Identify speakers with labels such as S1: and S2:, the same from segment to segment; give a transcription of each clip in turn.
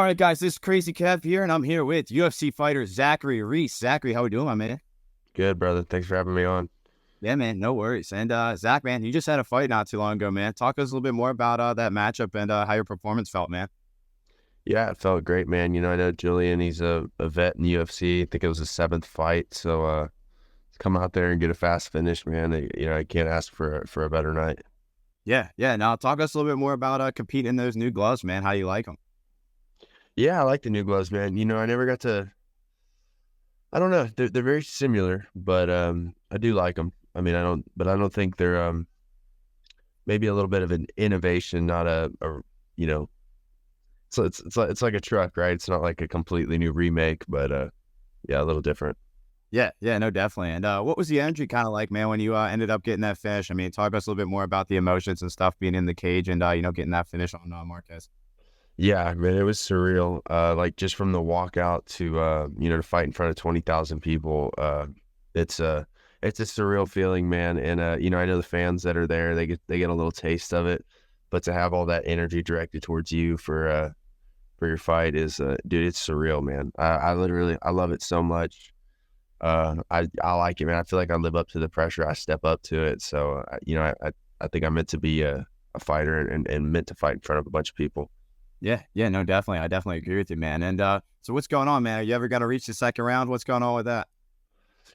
S1: All right, guys, this is Crazy Kev here, and I'm here with UFC fighter Zachary Reese. Zachary, how we doing, my man?
S2: Good, brother. Thanks for having me on.
S1: Yeah, man, no worries. And Zach, man, you just had a fight not too long ago, man. Talk to us a little bit more about that matchup and how your performance felt, man.
S2: Yeah, it felt great, man. I know Julian, he's a vet in UFC. I think it was his seventh fight. So to come out there and get a fast finish, man, I can't ask for a better night.
S1: Yeah. Now, talk to us a little bit more about competing in those new gloves, man. How you like them?
S2: Yeah, I like the new gloves, man. I never got to, I don't know. They're very similar, but I do like them. I don't think they're maybe a little bit of an innovation, not a you know, so it's like a truck, right? It's not like a completely new remake, but yeah, a little different.
S1: Yeah, no, definitely. And what was the energy kind of like, man, when you ended up getting that finish? I mean, talk to us a little bit more about the emotions and stuff being in the cage and, getting that finish on Marquez.
S2: Yeah, man, it was surreal. Like just from the walkout to to fight in front of 20,000 people. It's a it's a surreal feeling, man. And I know the fans that are there, they get a little taste of it, but to have all that energy directed towards you for your fight is dude, it's surreal, man. I love it so much. I like it, man. I feel like I live up to the pressure. I step up to it. So I think I'm meant to be a fighter and meant to fight in front of a bunch of people.
S1: Yeah, no, definitely. I definitely agree with you, man. And so what's going on, man? Are you ever going to reach the second round? What's going on with that?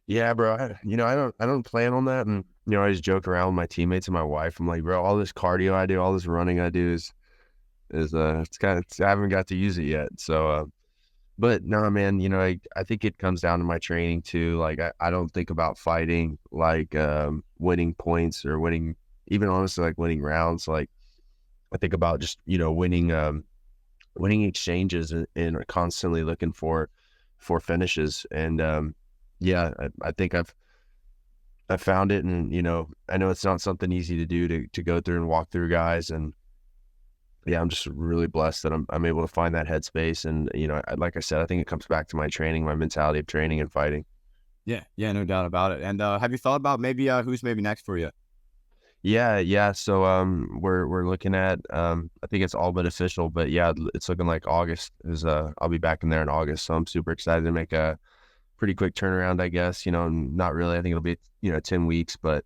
S2: Yeah, bro. I don't plan on that, and I just joke around with my teammates and my wife. I'm like, bro, all this cardio I do, all this running I do is it's kind of I haven't got to use it yet. So, but no, man, I think it comes down to my training too. Like I don't think about fighting like winning points or winning, even honestly like winning rounds. Like I think about just winning exchanges and constantly looking for finishes. And yeah, I think I've found it, and I know it's not something easy to do to go through and walk through guys. And yeah, I'm just really blessed that I'm able to find that headspace. And like I said, I think it comes back to my training, my mentality of training and fighting.
S1: Yeah, no doubt about it. And have you thought about maybe who's maybe next for you?
S2: Yeah. So we're looking at I think it's all but official, but yeah, it's looking like August is I'll be back in there in August. So I'm super excited to make a pretty quick turnaround, I guess. Not really. I think it'll be 10 weeks, but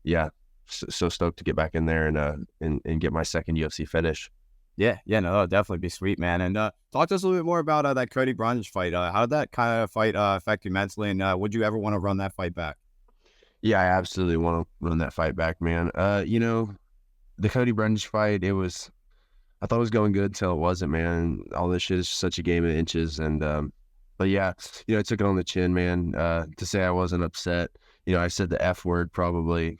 S2: yeah, so stoked to get back in there and get my second UFC finish.
S1: Yeah, no, that'll definitely be sweet, man. And talk to us a little bit more about that Cody Brundage fight. How did that kind of fight affect you mentally? And would you ever want to run that fight back?
S2: Yeah, I absolutely want to run that fight back, man. The Cody Brundage fight, I thought it was going good until it wasn't, man. All this shit is such a game of inches. And but yeah, I took it on the chin, man. To say I wasn't upset, I said the F word probably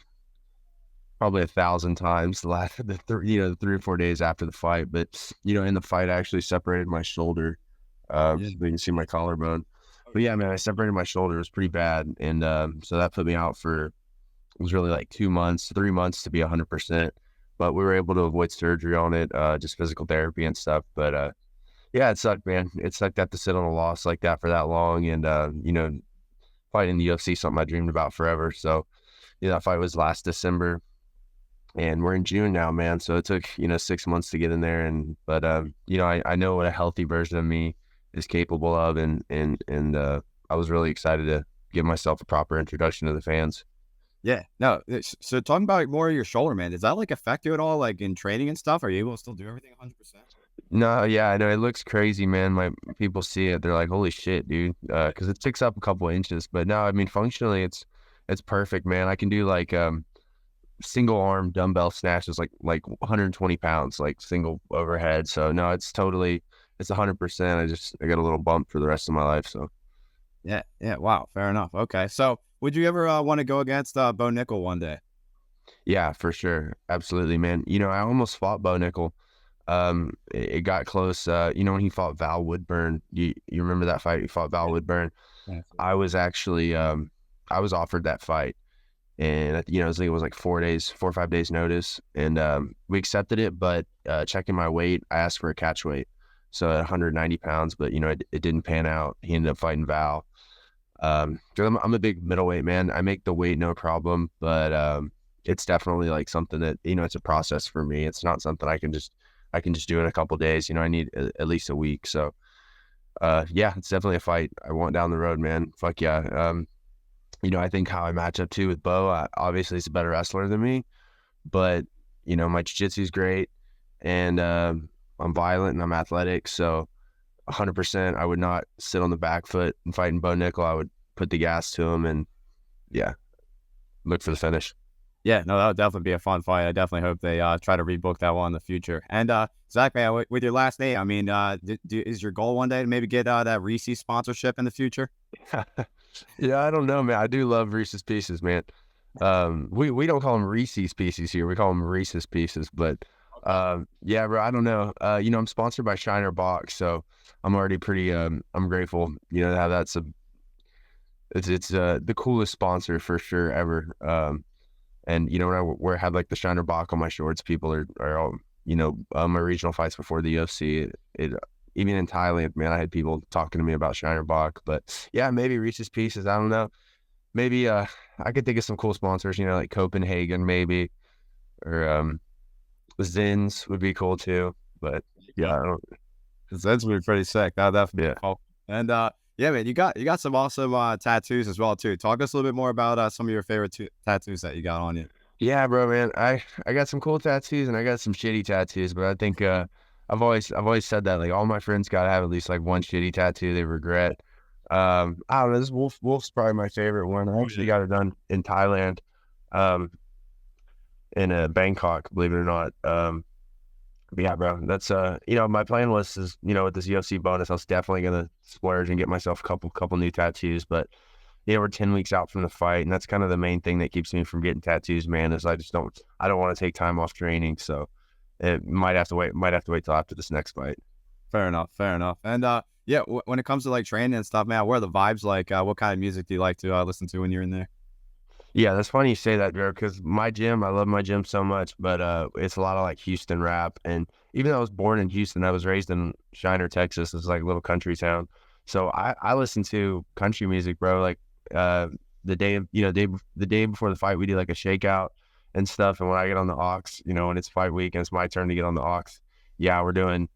S2: 1,000 times the 3 or 4 days after the fight. But in the fight, I actually separated my shoulder.
S1: Yeah.
S2: So you can see my collarbone. But yeah, man, I separated my shoulder. It was pretty bad, and so that put me out for, it was really like 2 months, 3 months to be 100%. But we were able to avoid surgery on it, just physical therapy and stuff. But yeah, it sucked, man. It sucked to have to sit on a loss like that for that long, and fighting the UFC, something I dreamed about forever. So that fight was last December, and we're in June now, man. So it took 6 months to get in there, but I know what a healthy version of me is capable of, and I was really excited to give myself a proper introduction to the fans.
S1: Yeah, no. So talking about more of your shoulder, man, does that like affect you at all, like in training and stuff? Are you able to still do everything 100%?
S2: No, yeah, I know it looks crazy, man. My people see it, they're like, "Holy shit, dude!" Because it picks up a couple of inches. But no, I mean, functionally, it's perfect, man. I can do like single arm dumbbell snatches, like 120 pounds, like single overhead. So no, it's 100%. I got a little bump for the rest of my life. So
S1: Yeah. Wow, fair enough. Okay, so would you ever want to go against Bo Nickal one day?
S2: yeah, for sure, absolutely, man. I almost fought Bo Nickal. It got close. When he fought Val Woodburn, you remember that fight? He fought Val Woodburn.
S1: Yeah.
S2: I was actually I was offered that fight, and it was like 4 or 5 days notice, and we accepted it. But checking my weight, I asked for a catch weight, so at 190 pounds, but it didn't pan out. He ended up fighting Val. 'Cause I'm a big middleweight, man. I make the weight no problem, but it's definitely like something that it's a process for me. It's not something I can just I can just do in a couple days. You know, I need at least a week. So, yeah, it's definitely a fight I want down the road, man. Fuck yeah. You know, I think how I match up too with Bo, obviously he's a better wrestler than me, but you know, my jiu-jitsu is great, and I'm violent and I'm athletic. So 100%, I would not sit on the back foot and fighting Bo Nickal. I would put the gas to him and yeah, look for the finish.
S1: Yeah, no, that would definitely be a fun fight. I definitely hope they try to rebook that one in the future. And Zach, man, with your last name, I mean, is your goal one day to maybe get that Reese sponsorship in the future?
S2: Yeah, I don't know, man. I do love Reese's Pieces, man. We don't call them Reese's Pieces here. We call them Reese's Pieces. But yeah, bro, I don't know. You know, I'm sponsored by Shiner Box, so I'm already pretty. I'm grateful. You know, to have it's the coolest sponsor for sure ever. And you know, when I have like the Shiner Bock on my shorts, people are all, you know, my regional fights before the UFC. Even in Thailand, man, I had people talking to me about Shiner Bock. But yeah, maybe Reese's Pieces. I don't know. Maybe I could think of some cool sponsors. You know, like Copenhagen, maybe, or Zins would be cool too. But yeah, I don't.
S1: That's would be pretty sick. That definitely
S2: Yeah.
S1: be cool. And yeah, man, you got some awesome tattoos as well too. Talk us a little bit more about some of your favorite tattoos that you got on you.
S2: Yeah, bro, man. I got some cool tattoos and I got some shitty tattoos, but I think I've always said that like all my friends gotta have at least like one shitty tattoo they regret. I don't know, this Wolf's probably my favorite one. I actually got it done in Thailand, um, in Bangkok, believe it or not. But yeah, bro, that's you know, my plan was is, you know, with this UFC bonus, I was definitely gonna splurge and get myself a couple new tattoos, but you know, we're 10 weeks out from the fight, and that's kind of the main thing that keeps me from getting tattoos, man, is I don't want to take time off training. So it might have to wait till after this next fight.
S1: Fair enough, fair enough. And yeah, when it comes to like training and stuff, man, what are the vibes like? What kind of music do you like to listen to when you're in there?
S2: Yeah, that's funny you say that, bro, because my gym, I love my gym so much, but it's a lot of like Houston rap. And even though I was born in Houston, I was raised in Shiner, Texas. It's like a little country town. So I listen to country music, bro. Like uh the day before the fight, we do like a shakeout and stuff. And when I get on the aux, you know, when it's fight week and it's my turn to get on the aux, yeah, we're doing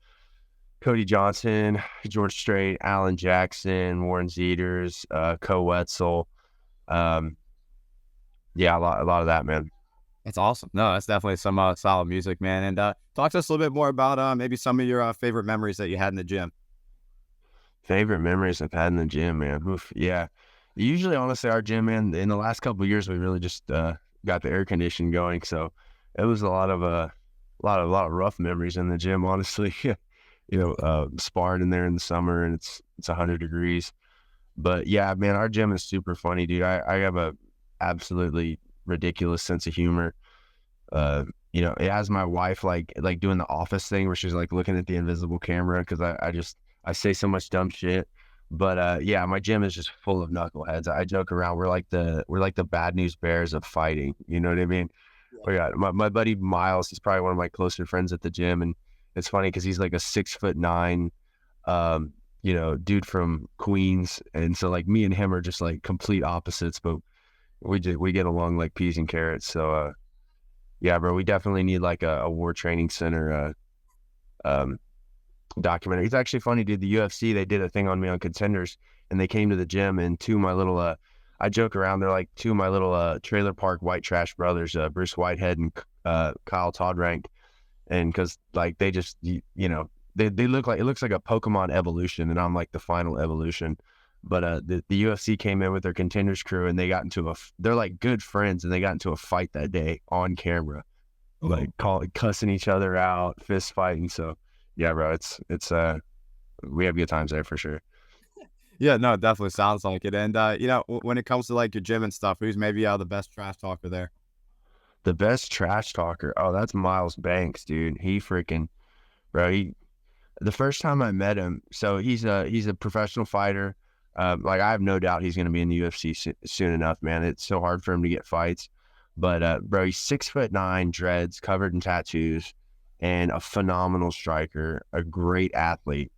S2: Cody Johnson, George Strait, Alan Jackson, Warren Zeters, Co Wetzel. Um, yeah, a lot of that, man.
S1: That's awesome. No, that's definitely some solid music, man. And talk to us a little bit more about maybe some of your favorite memories that you had in the gym.
S2: Favorite memories I've had in the gym, man. Oof, yeah. Usually, honestly, our gym, man, in the last couple of years, we really just got the air conditioning going. So it was a lot of rough memories in the gym, honestly. You know, sparring in there in the summer and it's 100 degrees. But yeah, man, our gym is super funny, dude. I have a absolutely ridiculous sense of humor. You know, it has my wife like doing the office thing where she's like looking at the invisible camera because I say so much dumb shit. But yeah, my gym is just full of knuckleheads. I joke around. We're like the bad news bears of fighting. You know what I mean? Oh yeah, my buddy Miles, he's probably one of my closer friends at the gym, and it's funny because he's like a 6'9", you know, dude from Queens, and so like me and him are just like complete opposites, but we get along like peas and carrots. So yeah, bro, we definitely need like a war training center um documentary. It's actually funny, dude. The UFC, they did a thing on me on Contenders, and they came to the gym, and two of my little I joke around, they're like two of my little trailer park white trash brothers, Bruce Whitehead and Kyle Toddrank. And because like they just you know, they look like, it looks like a Pokemon evolution, and I'm like the final evolution. But the UFC came in with their Contenders crew, and they got into they're like good friends, and they got into a fight that day on camera, like cussing each other out, fist fighting. So yeah, bro, it's we have good times there for sure.
S1: Yeah, no, it definitely sounds like it. And you know, when it comes to like your gym and stuff, who's maybe the best trash talker there?
S2: The best trash talker, oh, that's Miles Banks, dude. He freaking, bro. The first time I met him, so he's a professional fighter. Like I have no doubt he's going to be in the UFC soon enough, man. It's so hard for him to get fights, but bro, he's 6'9", dreads, covered in tattoos, and a phenomenal striker, a great athlete.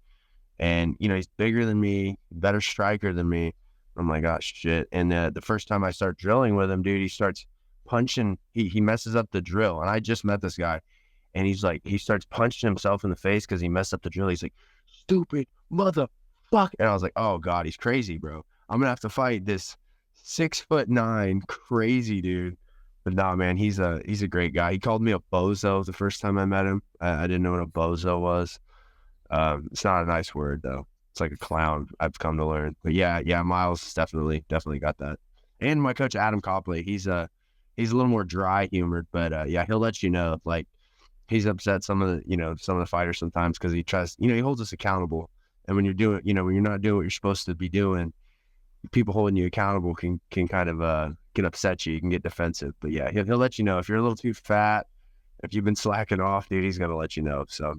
S2: And you know, he's bigger than me, better striker than me. I'm like, oh shit. And the first time I start drilling with him, dude, he starts punching. He messes up the drill, and I just met this guy, and he's like, he starts punching himself in the face because he messed up the drill. He's like, stupid motherfucker. And I was like, oh God, he's crazy, bro. I'm gonna have to fight this 6'9" crazy dude. But nah, man, he's a great guy. He called me a bozo the first time I met him. I didn't know what a bozo was. It's not a nice word though. It's like a clown, I've come to learn. But yeah, Miles definitely got that. And my coach Adam Copley, he's a little more dry humored, but yeah, he'll let you know if, like, he's upset some of the fighters sometimes because he tries, he holds us accountable. And when you're doing, when you're not doing what you're supposed to be doing, people holding you accountable can kind of can upset you. You can get defensive. But yeah, he'll let you know if you're a little too fat, if you've been slacking off, dude. He's gonna let you know. So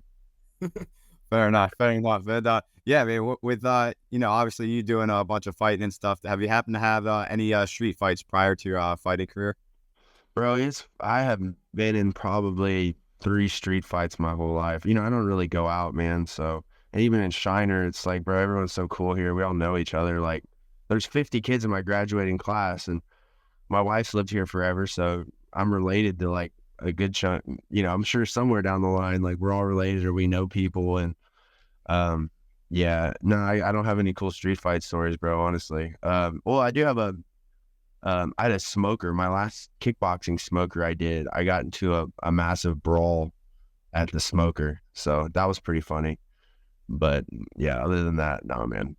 S1: Fair enough. But yeah, I mean, with obviously you doing a bunch of fighting and stuff. Have you happened to have any street fights prior to your fighting career?
S2: bro, I have been in probably 3 street fights my whole life. I don't really go out, man. So, and even in Shiner, it's like, bro, everyone's so cool here. We all know each other. Like, there's 50 kids in my graduating class, and my wife's lived here forever, so I'm related to like a good chunk. I'm sure somewhere down the line, like, we're all related or we know people. And yeah, no, I don't have any cool street fight stories, bro, honestly. Well, I do have I had a smoker. My last kickboxing smoker I got into a massive brawl at the smoker, so that was pretty funny. But yeah, other than that, no, man.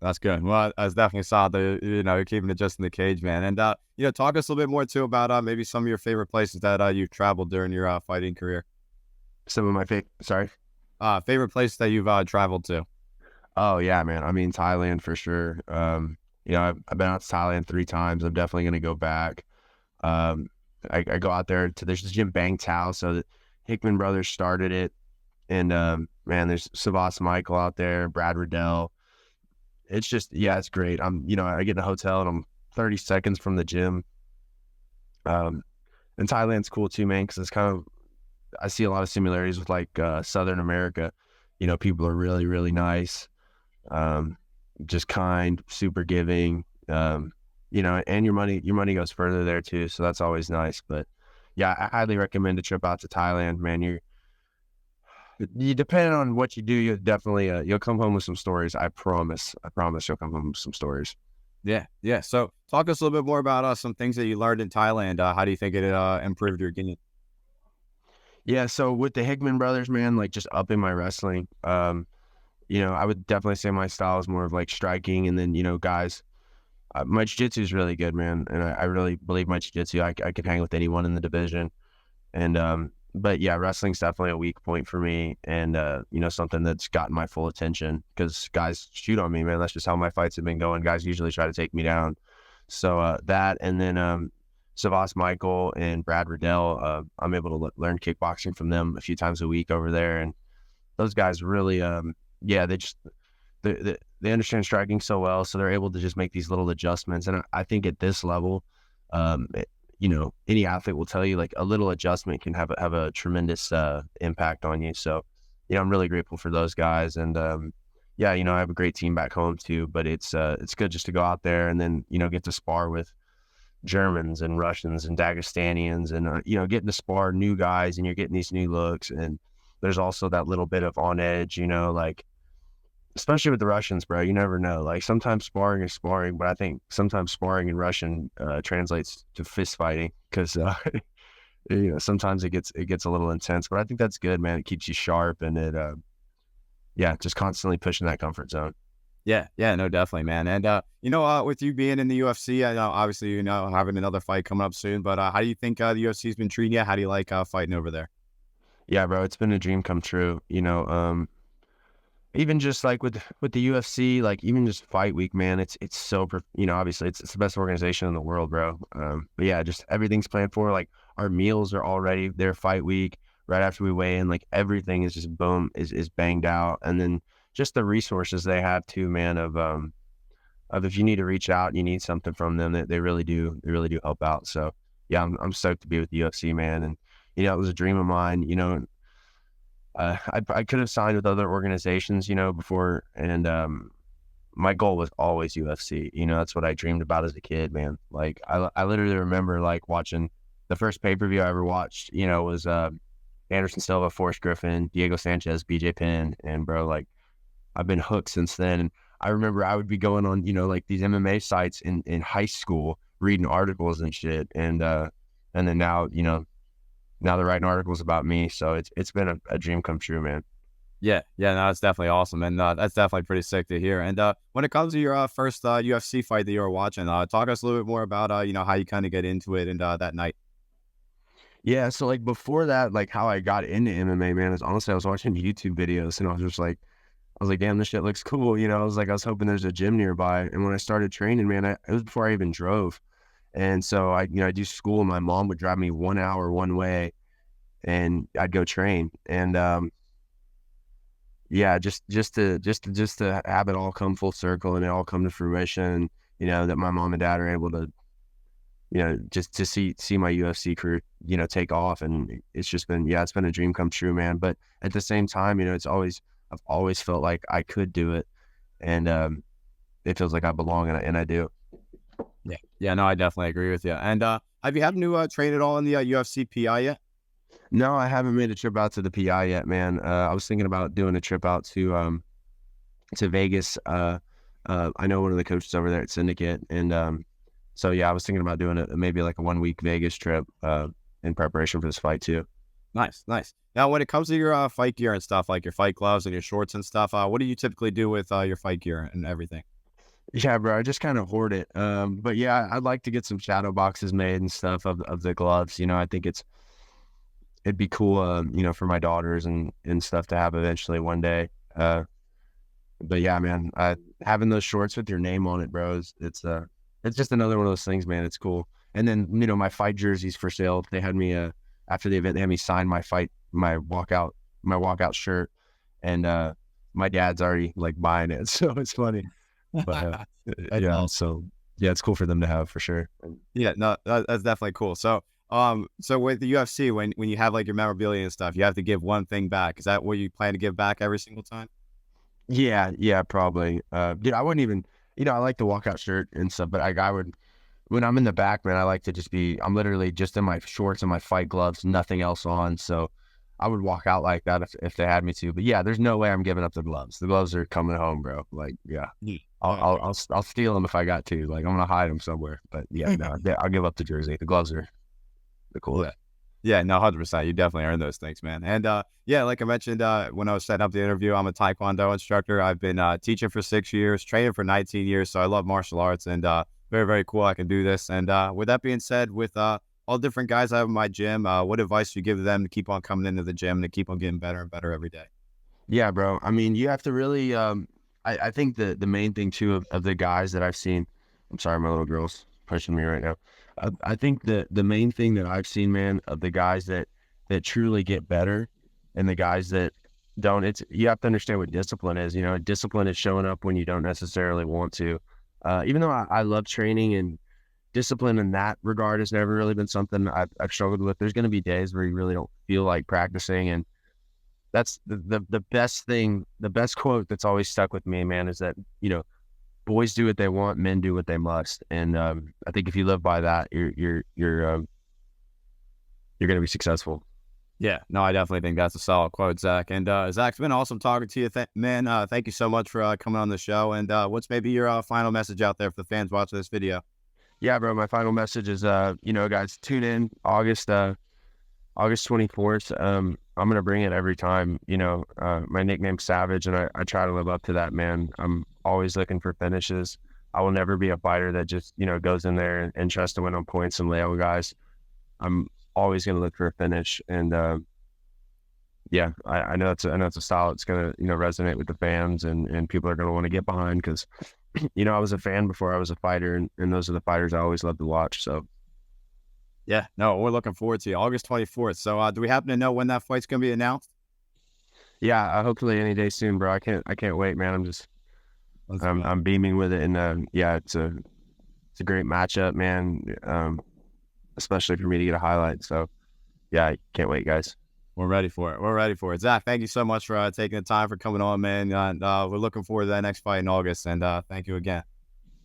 S1: That's good. Well, I was definitely saw you're keeping it just in the cage, man. And talk to us a little bit more too about maybe some of your favorite places that you've traveled during your fighting career.
S2: Some of my
S1: favorite places that you've traveled to.
S2: Oh yeah, man. I mean, Thailand for sure. I've been out to Thailand 3 times. I'm definitely gonna go back. I go out there to there's this gym Bang Tao, so the Hickman brothers started it, and man, there's Savas Michael out there, Brad Riddell. It's just, yeah, it's great. I get in a hotel and I'm 30 seconds from the gym. And Thailand's cool too, man, because it's kind of, I see a lot of similarities with like Southern America. People are really, really nice, just kind, super giving, and your money goes further there too. So that's always nice. But yeah, I highly recommend a trip out to Thailand, man. You depending on what you do, you'll definitely you'll come home with some stories. I promise you'll come home with some stories.
S1: Yeah. So talk us a little bit more about some things that you learned in Thailand. How do you think it improved your game?
S2: Yeah, so with the Hickman brothers, man, like, just upping my wrestling. I would definitely say my style is more of like striking, and then guys, my jiu-jitsu is really good, man, and I really believe my jiu-jitsu. I could hang with anyone in the division, and but yeah, wrestling's definitely a weak point for me, and something that's gotten my full attention because guys shoot on me, man. That's just how my fights have been going. Guys usually try to take me down. So that, and then Savas Michael and Brad Riddell, I'm able to learn kickboxing from them a few times a week over there, and those guys really, they understand striking so well, so they're able to just make these little adjustments. And I think at this level, any athlete will tell you, like, a little adjustment can have a tremendous impact on you. So, I'm really grateful for those guys. And I have a great team back home too. But it's good just to go out there and then get to spar with Germans and Russians and Dagestanians, and getting to spar new guys, and you're getting these new looks. And there's also that little bit of on edge, like, especially with the Russians, bro. You never know. Like, sometimes sparring is sparring, but I think sometimes sparring in Russian translates to fist fighting because sometimes it gets a little intense. But I think that's good, man. It keeps you sharp, and it just constantly pushing that comfort zone.
S1: Yeah, no, definitely, man. And with you being in the UFC, I know obviously having another fight coming up soon. But how do you think the UFC's been treating you? How do you like fighting over there?
S2: Yeah, bro, it's been a dream come true. Even just like with the UFC, like, even just fight week, man, it's so obviously it's the best organization in the world, bro. But yeah, just everything's planned for. Like, our meals are already there fight week right after we weigh in. Like, everything is just boom is banged out, and then just the resources they have too, man. Of if you need to reach out, you need something from them, that they really do help out. So yeah, I'm stoked to be with the UFC, man, and it was a dream of mine. I could have signed with other organizations, before, and my goal was always UFC. That's what I dreamed about as a kid, man. Like, I literally remember, like, watching the first pay-per-view I ever watched, was Anderson Silva, Forrest Griffin, Diego Sanchez, BJ Penn, and bro, like I've been hooked since then. And I remember I would be going on, like these MMA sites in high school, reading articles and shit. And then now, now they're writing articles about me. So it's been a dream come true, man.
S1: Yeah, no, that's definitely awesome, and that's definitely pretty sick to hear. And when it comes to your first UFC fight that you were watching, talk us a little bit more about how you kind of get into it and that night.
S2: Yeah, so like before that, like how I got into MMA, man, is honestly I was watching YouTube videos and I was like, damn, this shit looks cool. I was hoping there's a gym nearby. And when I started training, man, it was before I even drove. And so I do school and my mom would drive me 1 hour one way and I'd go train. And, yeah, just to have it all come full circle and it all come to fruition, that my mom and dad are able to, just to see my UFC career, take off. And it's just been, it's been a dream come true, man. But at the same time, I've always felt like I could do it. And it feels like I belong and I do.
S1: Yeah, no, I definitely agree with you. And have you happened to train at all in the UFC PI yet?
S2: No, I haven't made a trip out to the PI yet, man. I was thinking about doing a trip out to Vegas. I know one of the coaches over there at Syndicate. And so, yeah, I was thinking about doing maybe like a 1 week Vegas trip in preparation for this fight too.
S1: Nice. Now, when it comes to your fight gear and stuff, like your fight gloves and your shorts and stuff, what do you typically do with your fight gear and everything?
S2: Yeah, bro, I just kind of hoard it. But yeah, I'd like to get some shadow boxes made and stuff of the gloves. I think it'd be cool, for my daughters and stuff to have eventually one day. But yeah, man, having those shorts with your name on it, bro, it's just another one of those things, man. It's cool. And then, my fight jerseys for sale. They had me, after the event, they had me sign my walkout shirt. And, my dad's already like buying it. So it's funny. But yeah,
S1: awesome.
S2: so yeah, it's cool for them to have for sure.
S1: Yeah, no, that's definitely cool. So, so with the UFC, when you have like your memorabilia and stuff, you have to give one thing back. Is that what you plan to give back every single time?
S2: Yeah, probably. Dude, I wouldn't even, I like the walkout shirt and stuff, but I would, when I'm in the back, man, I like to I'm literally just in my shorts and my fight gloves, nothing else on. So I would walk out like that if they had me to. But yeah, there's no way I'm giving up the gloves. The gloves are coming home, bro. Like, yeah. I'll steal them if I got to. Like, I'm gonna hide them somewhere. But yeah, no, I'll give up the jersey. The gloves are the cool.
S1: Yeah, no, 100%. You definitely earn those things, man. And yeah, like I mentioned when I was setting up the interview, I'm a Taekwondo instructor. I've been teaching for 6 years, training for 19 years. So I love martial arts and very, very cool. I can do this. And with that being said, with all different guys I have in my gym, what advice do you give them to keep on coming into the gym and to keep on getting better and better every day?
S2: Yeah, bro. I mean, you have to really. I think the main thing too of the guys that I've seen. I'm sorry, my little girl's pushing me right now. I think the main thing that I've seen, man, of the guys that truly get better and the guys that don't, you have to understand what discipline is. Discipline is showing up when you don't necessarily want to. Even though I love training, and discipline in that regard has never really been something I've struggled with. There's going to be days where you really don't feel like practicing, and that's the best thing. The best quote that's always stuck with me, man, is that boys do what they want, men do what they must. And I think if you live by that, you're going to be successful.
S1: Yeah, no, I definitely think that's a solid quote, Zach. And Zach, it's been awesome talking to you, man. Thank you so much for coming on the show. And what's maybe your final message out there for the fans watching this video?
S2: Yeah, bro. My final message is, guys, tune in August 24th. I'm going to bring it every time. My nickname's Savage, and I try to live up to that, man. I'm always looking for finishes. I will never be a fighter that just, goes in there and tries to win on points and lay out guys. I'm always going to look for a finish. And, yeah, I know it's a style that's going to, resonate with the fans, and people are going to want to get behind because, I was a fan before I was a fighter, and those are the fighters I always love to watch. So.
S1: Yeah, no, we're looking forward to you. August 24th. So do we happen to know when that fight's going to be announced?
S2: Yeah, hopefully any day soon, bro. I can't wait, man. I'm beaming with it. And yeah, it's a great matchup, man. Especially for me to get a highlight. So yeah, I can't wait, guys.
S1: We're ready for it. Zach, thank you so much for taking the time for coming on, man. We're looking forward to that next fight in August. And thank you again.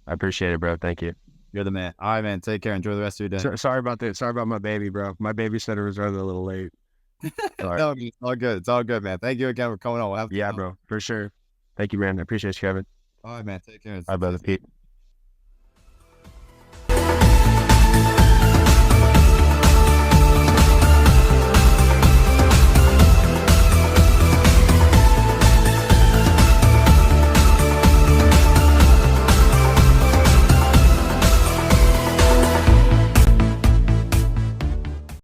S2: I appreciate it, bro. Thank you.
S1: You're the man. All right, man. Take care. Enjoy the rest of your day.
S2: Sorry about my baby, bro. My babysitter was running a little late. All right.
S1: No, it's all good. It's all good, man. Thank you again for coming on. We'll have to
S2: Yeah, bro, for sure. Thank you, man. I appreciate you, Kevin.
S1: All right, man. Take care.
S2: All right, brother. Pete.